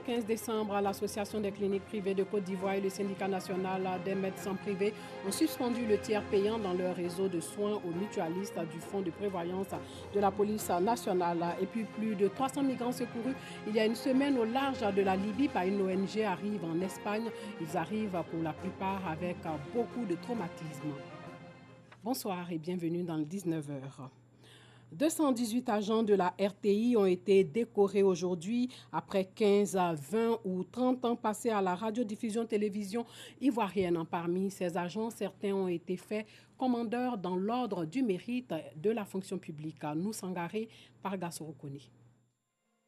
15 décembre, l'Association des cliniques privées de Côte d'Ivoire et le syndicat national des médecins privés ont suspendu le tiers payant dans leur réseau de soins aux mutualistes du Fonds de prévoyance de la police nationale. Et puis plus de 300 migrants secourus il y a une semaine au large de la Libye par une ONG arrivent en Espagne. Ils arrivent pour la plupart avec beaucoup de traumatisme. Bonsoir et bienvenue dans le 19h. 218 agents de la RTI ont été décorés aujourd'hui après 15, 20 ou 30 ans passés à la radiodiffusion-télévision ivoirienne. Parmi ces agents, certains ont été faits commandeurs dans l'ordre du mérite de la fonction publique. Nous Sangaré par Gassorokoni.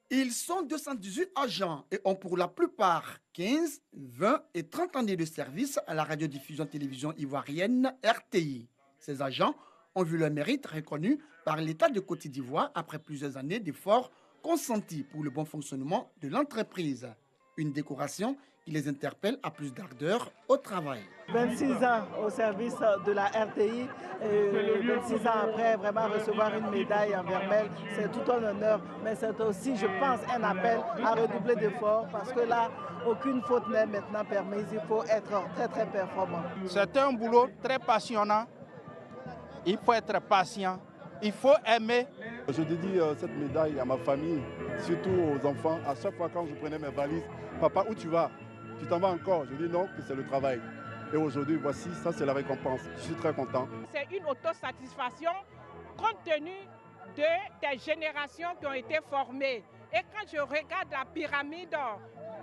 Ils sont 218 agents et ont pour la plupart 15, 20 et 30 années de service à la radiodiffusion-télévision ivoirienne RTI. Ces agents ont vu leur mérite reconnu par l'État de Côte d'Ivoire après plusieurs années d'efforts consentis pour le bon fonctionnement de l'entreprise. Une décoration qui les interpelle à plus d'ardeur au travail. 26 ans au service de la RTI, et 26 ans après, vraiment recevoir une médaille en vermel, c'est tout un honneur, mais c'est aussi, je pense, un appel à redoubler d'efforts parce que là, aucune faute n'est maintenant permise, il faut être très très performant. C'est un boulot très passionnant. Il faut être patient, il faut aimer. Je dédie cette médaille à ma famille, surtout aux enfants. À chaque fois quand je prenais mes valises, papa, où tu vas? Tu t'en vas encore? Je dis non, que c'est le travail. Et aujourd'hui, voici, ça c'est la récompense. Je suis très content. C'est une autosatisfaction compte tenu des générations qui ont été formées. Et quand je regarde la pyramide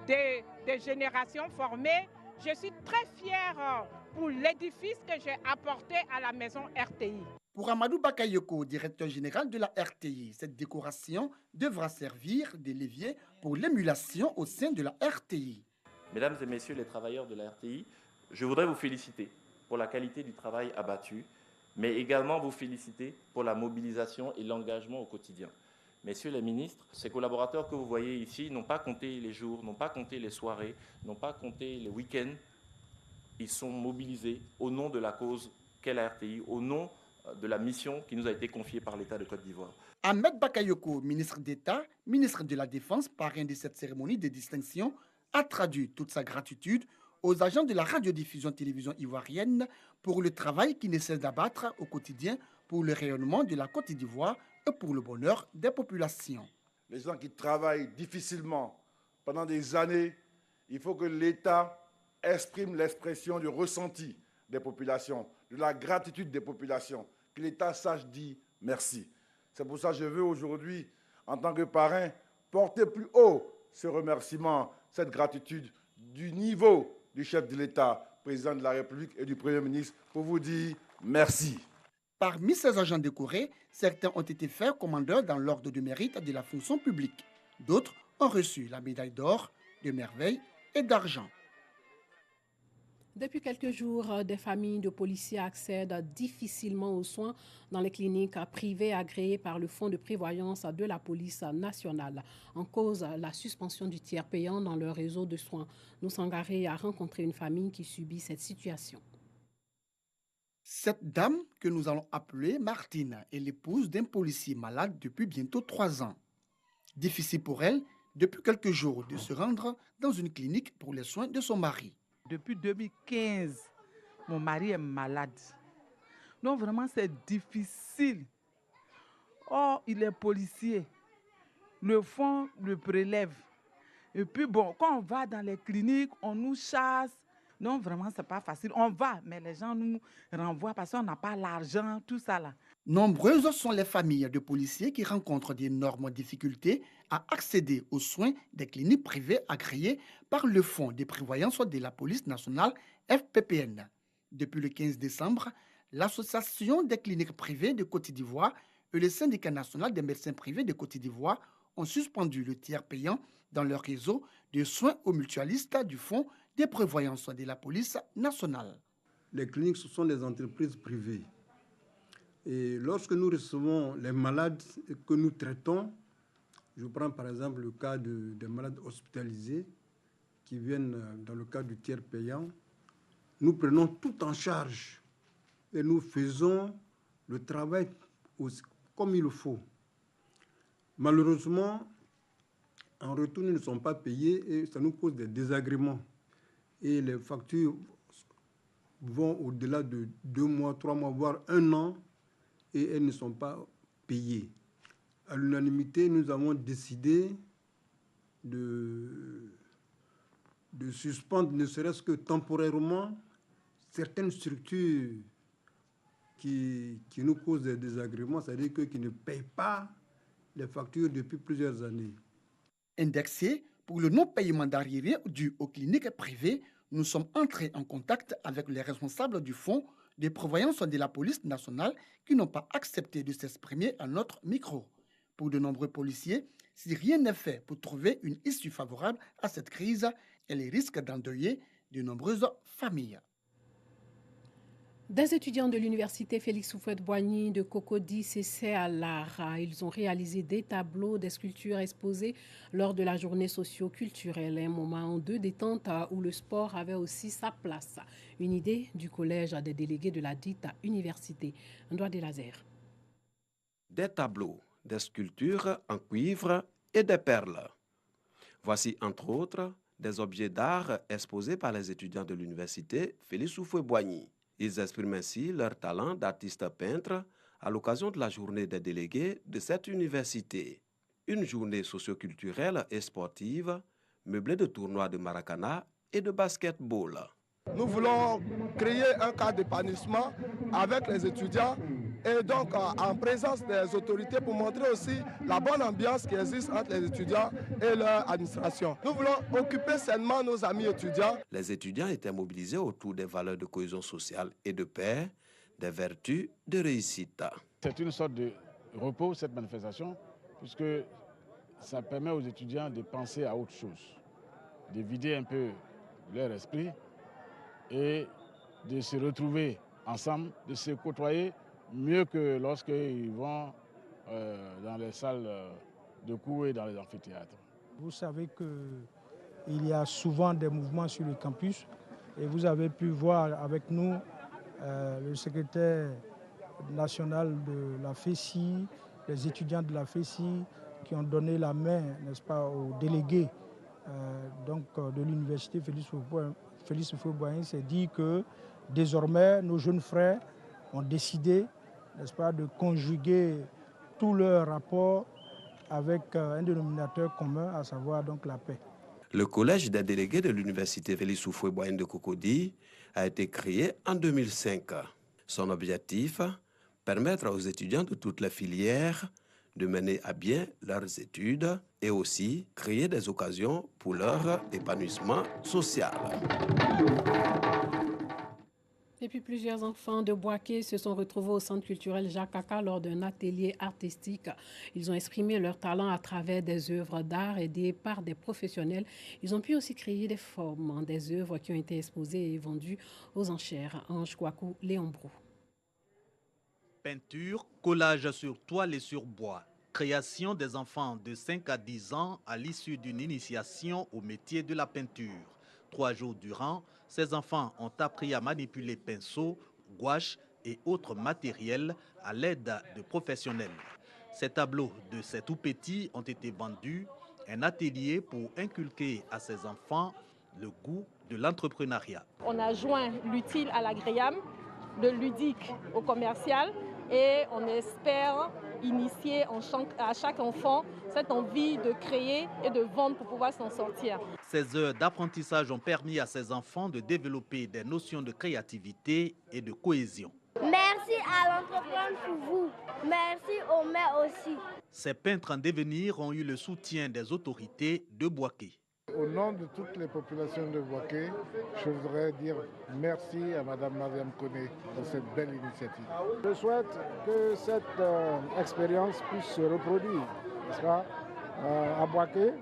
des générations formées, je suis très fière pour l'édifice que j'ai apporté à la maison RTI. Pour Amadou Bakayoko, directeur général de la RTI, cette décoration devra servir de levier pour l'émulation au sein de la RTI. Mesdames et messieurs les travailleurs de la RTI, je voudrais vous féliciter pour la qualité du travail abattu, mais également vous féliciter pour la mobilisation et l'engagement au quotidien. Messieurs les ministres, ces collaborateurs que vous voyez ici n'ont pas compté les jours, n'ont pas compté les soirées, n'ont pas compté les week-ends. Ils sont mobilisés au nom de la cause qu'est la RTI, au nom de la mission qui nous a été confiée par l'État de Côte d'Ivoire. Ahmed Bakayoko, ministre d'État, ministre de la Défense, parrain de cette cérémonie de distinction, a traduit toute sa gratitude aux agents de la radiodiffusion-télévision ivoirienne pour le travail qui ne cesse d'abattre au quotidien pour le rayonnement de la Côte d'Ivoire et pour le bonheur des populations. Les gens qui travaillent difficilement pendant des années, il faut que l'État exprime l'expression du ressenti des populations, de la gratitude des populations, que l'État sache dire merci. C'est pour ça que je veux aujourd'hui, en tant que parrain, porter plus haut ce remerciement, cette gratitude du niveau du chef de l'État, président de la République et du Premier ministre, pour vous dire merci. Parmi ces agents décorés, certains ont été faits commandeurs dans l'ordre de mérite de la fonction publique. D'autres ont reçu la médaille d'or, de merveille et d'argent. Depuis quelques jours, des familles de policiers accèdent difficilement aux soins dans les cliniques privées agréées par le Fonds de prévoyance de la police nationale. En cause, la suspension du tiers payant dans leur réseau de soins. Nous Sangaré a rencontré une famille qui subit cette situation. Cette dame, que nous allons appeler Martine, est l'épouse d'un policier malade depuis bientôt 3 ans. Difficile pour elle, depuis quelques jours, de se rendre dans une clinique pour les soins de son mari. Depuis 2015, mon mari est malade. Donc vraiment, c'est difficile. Or, il est policier. Le fonds le prélève. Et puis bon, quand on va dans les cliniques, on nous chasse. Non, vraiment, c'est pas facile. On va, mais les gens nous renvoient parce qu'on n'a pas l'argent, tout ça là. Nombreuses sont les familles de policiers qui rencontrent d'énormes difficultés à accéder aux soins des cliniques privées agréées par le Fonds de prévoyance de la police nationale FPPN. Depuis le 15 décembre, l'Association des cliniques privées de Côte d'Ivoire et le Syndicat national des médecins privés de Côte d'Ivoire ont suspendu le tiers payant dans leur réseau de soins aux mutualistes du Fonds de prévoyance de la police nationale. Les cliniques, ce sont des entreprises privées. Et lorsque nous recevons les malades que nous traitons, je prends par exemple le cas des malades hospitalisés qui viennent dans le cadre du tiers payant, nous prenons tout en charge et nous faisons le travail comme il le faut. Malheureusement, En retour, ils ne sont pas payés et ça nous cause des désagréments. Et les factures vont au-delà de 2 mois, 3 mois, voire 1 an, et elles ne sont pas payées. À l'unanimité, nous avons décidé de suspendre, ne serait-ce que temporairement, certaines structures qui nous causent des désagréments, c'est-à-dire qui ne payent pas les factures depuis plusieurs années. Indexés pour le non-paiement d'arriérés dû aux cliniques privées, nous sommes entrés en contact avec les responsables du fonds de prévoyance de la police nationale qui n'ont pas accepté de s'exprimer à notre micro. Pour de nombreux policiers, si rien n'est fait pour trouver une issue favorable à cette crise, elle risque d'endeuiller de nombreuses familles. Des étudiants de l'université Félix Houphouët-Boigny de Cocody s'essaient à l'art. Ils ont réalisé des tableaux, des sculptures exposées lors de la journée socio-culturelle, un moment de détente où le sport avait aussi sa place. Une idée du collège des délégués de la dite université. Ndoa de Lazer. Des tableaux, des sculptures en cuivre et des perles. Voici entre autres des objets d'art exposés par les étudiants de l'université Félix Houphouët-Boigny. Ils expriment ainsi leur talent d'artistes peintres à l'occasion de la journée des délégués de cette université. Une journée socioculturelle et sportive meublée de tournois de maracana et de basketball. Nous voulons créer un cadre d'épanouissement avec les étudiants et donc en présence des autorités pour montrer aussi la bonne ambiance qui existe entre les étudiants et leur administration. Nous voulons occuper sainement nos amis étudiants. Les étudiants étaient mobilisés autour des valeurs de cohésion sociale et de paix, des vertus de réussite. C'est une sorte de repos, cette manifestation, puisque ça permet aux étudiants de penser à autre chose, de vider un peu leur esprit et de se retrouver ensemble, de se côtoyer mieux que lorsqu'ils vont dans les salles de cours et dans les amphithéâtres. Vous savez qu'il y a souvent des mouvements sur le campus et vous avez pu voir avec nous le secrétaire national de la FESI, les étudiants de la FESI qui ont donné la main, n'est-ce pas, aux délégués de l'université Félix Houphouët-Boigny. C'est dit que désormais nos jeunes frères ont décidé, n'est-ce pas, de conjuguer tous leurs rapports avec un dénominateur commun, à savoir donc la paix. Le collège des délégués de l'université Félix Houphouët-Boigny de Cocody a été créé en 2005. Son objectif, permettre aux étudiants de toutes les filières de mener à bien leurs études et aussi créer des occasions pour leur épanouissement social. Et puis plusieurs enfants de Boaké se sont retrouvés au centre culturel Jacques Kaka lors d'un atelier artistique. Ils ont exprimé leur talent à travers des œuvres d'art aidées par des professionnels. Ils ont pu aussi créer des formes, des œuvres qui ont été exposées et vendues aux enchères. Ange Kouakou, Léon Brou. Peinture, collage sur toile et sur bois. Création des enfants de 5 à 10 ans à l'issue d'une initiation au métier de la peinture. 3 jours durant, ces enfants ont appris à manipuler pinceaux, gouaches et autres matériels à l'aide de professionnels. Ces tableaux de ces tout-petits ont été vendus, un atelier pour inculquer à ces enfants le goût de l'entrepreneuriat. On a joint l'utile à l'agréable, le ludique au commercial et on espère initier à chaque enfant cette envie de créer et de vendre pour pouvoir s'en sortir. Ces heures d'apprentissage ont permis à ces enfants de développer des notions de créativité et de cohésion. Merci à l'entreprise pour vous. Merci aux maires aussi. Ces peintres en devenir ont eu le soutien des autorités de Boaké. Au nom de toutes les populations de Boaké, je voudrais dire merci à Mme Mariam Koné pour cette belle initiative. Je souhaite que cette expérience puisse se reproduire, n'est-ce pas, à Boaké.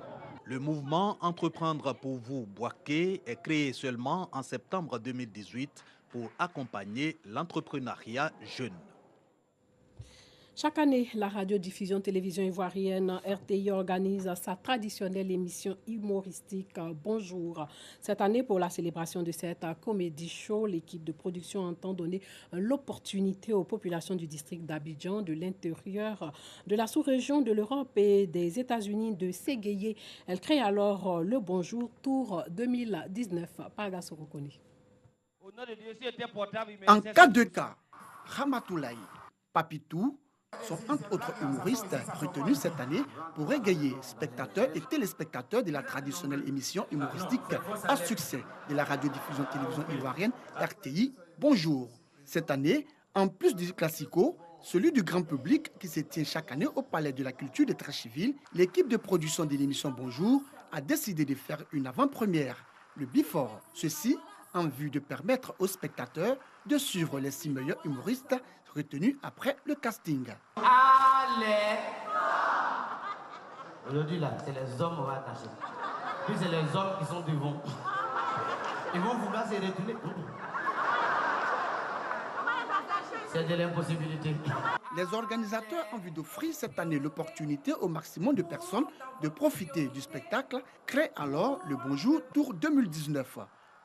Le mouvement Entreprendre pour vous Boaké est créé seulement en septembre 2018 pour accompagner l'entrepreneuriat jeune. Chaque année, la radiodiffusion-télévision ivoirienne RTI organise sa traditionnelle émission humoristique Bonjour. Cette année, pour la célébration de cette comédie show, l'équipe de production entend donner l'opportunité aux populations du district d'Abidjan, de l'intérieur, de la sous-région de l'Europe et des États-Unis de s'égayer. Elle crée alors le Bonjour Tour 2019. Parga Sorokoni. En cas de cas, Ramatoulaye, Papitou sont entre autres humoristes retenus cette année pour égayer spectateurs et téléspectateurs de la traditionnelle émission humoristique à succès de la radiodiffusion-télévision ivoirienne RTI Bonjour. Cette année, en plus du classico, celui du grand public qui se tient chaque année au Palais de la Culture de Treichville, l'équipe de production de l'émission Bonjour a décidé de faire une avant-première, le Before. Ceci en vue de permettre aux spectateurs de suivre les 6 meilleurs humoristes retenus après le casting. Allez! Aujourd'hui, là, c'est les hommes qu'on va attacher. Puis c'est les hommes qui sont devant. Ils vont vouloir se retourner. C'est de l'impossibilité. Les organisateurs ont envie d'offrir cette année l'opportunité au maximum de personnes de profiter du spectacle, créent alors le Bonjour Tour 2019.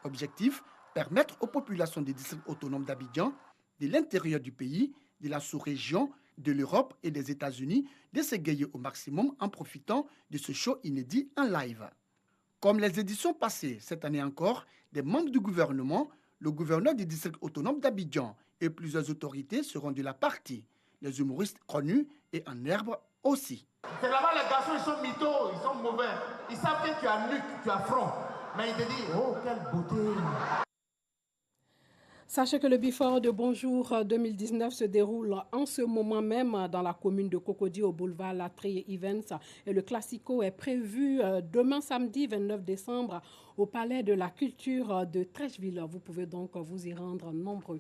Objectif, permettre aux populations des districts autonomes d'Abidjan, de l'intérieur du pays, de la sous-région, de l'Europe et des États-Unis de s'égayer au maximum en profitant de ce show inédit en live. Comme les éditions passées, cette année encore, des membres du gouvernement, le gouverneur du district autonome d'Abidjan et plusieurs autorités seront de la partie. Les humoristes connus et en herbe aussi. C'est là-bas, les garçons, ils sont mythos, ils sont mauvais. Ils savent que tu as nuque, tu as front. Mais ils te disent, oh, quelle beauté! Sachez que le Before de Bonjour 2019 se déroule en ce moment même dans la commune de Cocody au boulevard Latré Events. Et le Classico est prévu demain samedi 29 décembre au Palais de la Culture de Treichville. Vous pouvez donc vous y rendre nombreux.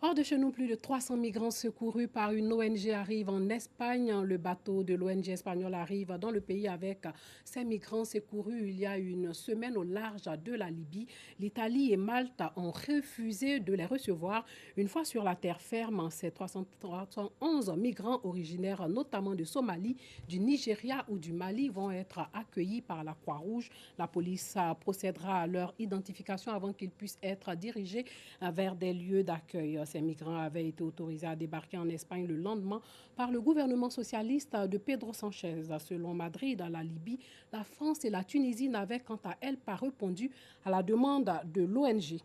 Hors de chez nous, plus de 300 migrants secourus par une ONG arrivent en Espagne. Le bateau de l'ONG espagnole arrive dans le pays avec ces migrants secourus il y a une semaine au large de la Libye. L'Italie et Malte ont refusé de les recevoir. Une fois sur la terre ferme, ces 311 migrants originaires notamment de Somalie, du Nigeria ou du Mali vont être accueillis par la Croix-Rouge. La police procédera à leur identification avant qu'ils puissent être dirigés vers des lieux d'accueil. Ces migrants avaient été autorisés à débarquer en Espagne le lendemain par le gouvernement socialiste de Pedro Sanchez. Selon Madrid, la Libye, la France et la Tunisie n'avaient quant à elles pas répondu à la demande de l'ONG.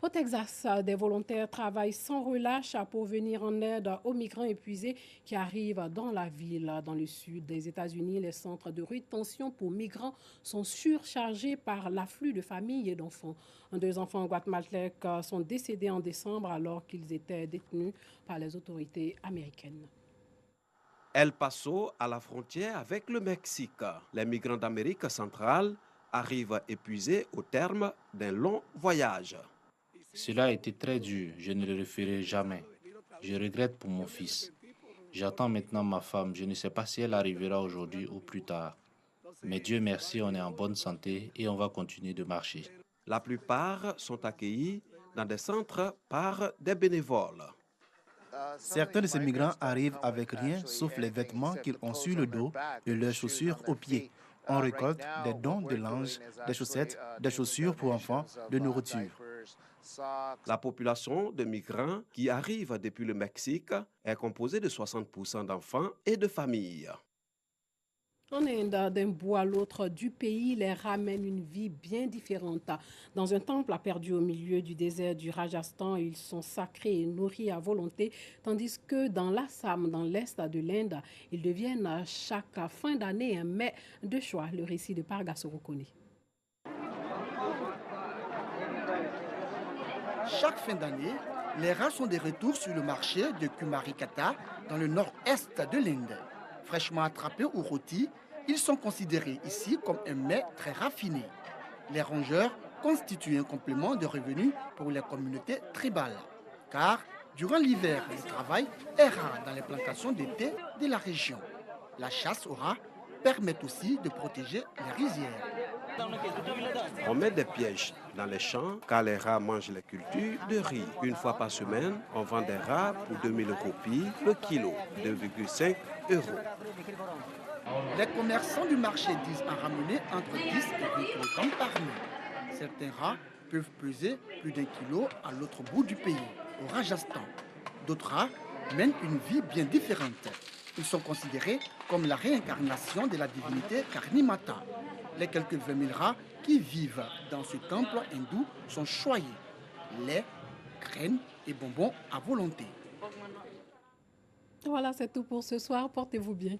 Au Texas, des volontaires travaillent sans relâche pour venir en aide aux migrants épuisés qui arrivent dans la ville. Dans le sud des États-Unis, les centres de rétention pour migrants sont surchargés par l'afflux de familles et d'enfants. 2 enfants guatémaltèques sont décédés en décembre alors qu'ils étaient détenus par les autorités américaines. El Paso, à la frontière avec le Mexique. Les migrants d'Amérique centrale arrivent épuisés au terme d'un long voyage. Cela a été très dur, je ne le referai jamais. Je regrette pour mon fils. J'attends maintenant ma femme, je ne sais pas si elle arrivera aujourd'hui ou plus tard. Mais Dieu merci, on est en bonne santé et on va continuer de marcher. La plupart sont accueillis dans des centres par des bénévoles. Certains de ces migrants arrivent avec rien sauf les vêtements qu'ils ont sur le dos et leurs chaussures aux pieds. On récolte des dons de linge, des chaussettes, des chaussures pour enfants, de nourriture. La population de migrants qui arrivent depuis le Mexique est composée de 60% d'enfants et de familles. En Inde, d'un bout à l'autre du pays, les ramènent une vie bien différente. Dans un temple perdu au milieu du désert du Rajasthan, ils sont sacrés et nourris à volonté, tandis que dans l'Assam, dans l'est de l'Inde, ils deviennent chaque fin d'année un mets de choix. Le récit de Parga Sorokoni. Chaque fin d'année, les rats sont de retour sur le marché de Kumarikata, dans le nord-est de l'Inde. Fraîchement attrapés ou rôtis, ils sont considérés ici comme un mets très raffiné. Les rongeurs constituent un complément de revenus pour les communautés tribales, car durant l'hiver, le travail est rare dans les plantations de thé de la région. La chasse aux rats permet aussi de protéger les rizières. On met des pièges dans les champs car les rats mangent les cultures de riz. Une fois par semaine, on vend des rats pour 2000 roupies le kilo, 2,5 €. Les commerçants du marché disent en ramener entre 10 et 20 kg par nuit. Certains rats peuvent peser plus d'1 kilo à l'autre bout du pays, au Rajasthan. D'autres rats mènent une vie bien différente. Ils sont considérés comme la réincarnation de la divinité Karnimata. Les quelques 20 000 rats qui vivent dans ce temple hindou sont choyés. Lait, graines et bonbons à volonté. Voilà, c'est tout pour ce soir. Portez-vous bien.